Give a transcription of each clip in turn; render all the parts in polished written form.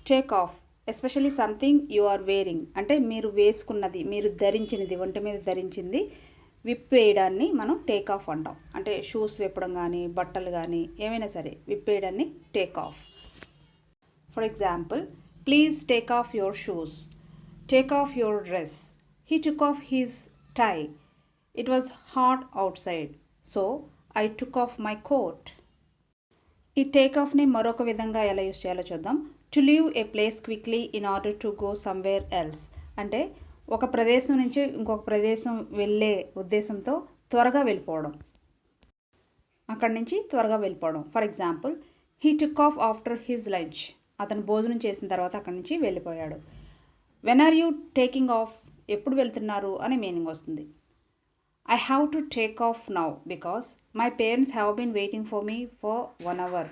Take off especially something you are wearing అంటే మీరు వేసుకున్నది, మీరు ధరించినది, ఒంటి మీద ధరించింది విప్పేయడాన్ని మనం టేక్ ఆఫ్ అంటాం. అంటే షూస్ విప్పడం కానీ, బట్టలు కానీ ఏమైనా సరే విప్పేయడాన్ని take off. For example, please take off your shoes, take off your dress, he took off his tie, it was hot outside so I took off my coat. ఈ take ఆఫ్ని మరొక విధంగా ఎలా యూస్ చేయాలో చూద్దాం. To leave a place quickly in order to go somewhere else అంటే ఒక ప్రదేశం నుంచి ఇంకొక ప్రదేశం వెళ్ళే ఉద్దేశంతో త్వరగా వెళ్ళిపోవడం, అక్కడి నుంచి త్వరగా వెళ్ళిపోవడం. For example, he took off after his lunch అతను భోజనం చేసిన తర్వాత అక్కడి నుంచి వెళ్ళిపోయాడు. When are you taking off ఎప్పుడు వెళ్తున్నారు అనే మీనింగ్ వస్తుంది. I have to take off now because my parents have been waiting for me for 1 hour.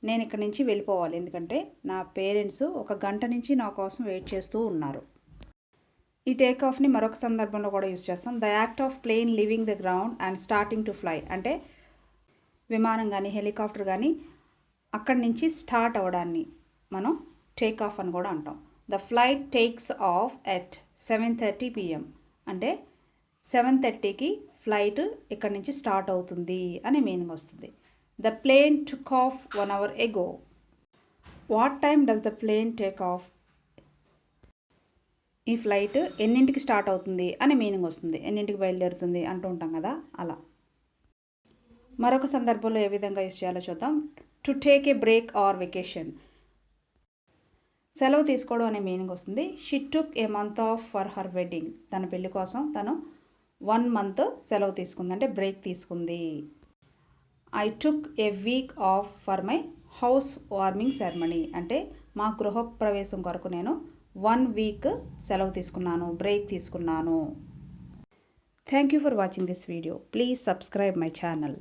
నేను ఇక్కడి నుంచి వెళ్ళిపోవాలి ఎందుకంటే నా పేరెంట్స్ 1 గంట నుంచి నా కోసం వెయిట్ చేస్తూ ఉన్నారు. ఈ టేక్ ఆఫ్ని మరొక సందర్భంలో కూడా యూజ్ చేస్తాం. The act of plane leaving the ground and starting to fly అంటే విమానం కానీ హెలికాప్టర్ కానీ అక్కడి నుంచి స్టార్ట్ అవ్వడాన్ని మనం టేక్ ఆఫ్ అని కూడా అంటాం. The flight takes of at 7:30 PM అంటే 7:30కి ఫ్లైట్ ఇక్కడి నుంచి స్టార్ట్ అవుతుంది అనే మీనింగ్ వస్తుంది. The plane took off 1 hour ago. What time does the plane take off? ఈ ఫ్లైట్ ఎన్నింటికి స్టార్ట్ అవుతుంది అనే మీనింగ్ వస్తుంది. ఎన్నింటికి బయలుదేరుతుంది అంటూ ఉంటాం కదా, అలా. మరొక సందర్భంలో ఏ విధంగా యూస్ చేయాలో చూద్దాం. To take a break are vacation సెలవు తీసుకోవడం అనే మీనింగ్ వస్తుంది. She took A month of for her wedding తన పెళ్లి కోసం తను 1 month సెలవు తీసుకుంది అంటే బ్రేక్ తీసుకుంది. I took A week off for my house warming ceremony అంటే మా గృహప్రవేశం కొరకు నేను 1 week సెలవు తీసుకున్నాను, బ్రేక్ తీసుకున్నాను. Thank you for watching this video. Please subscribe my channel.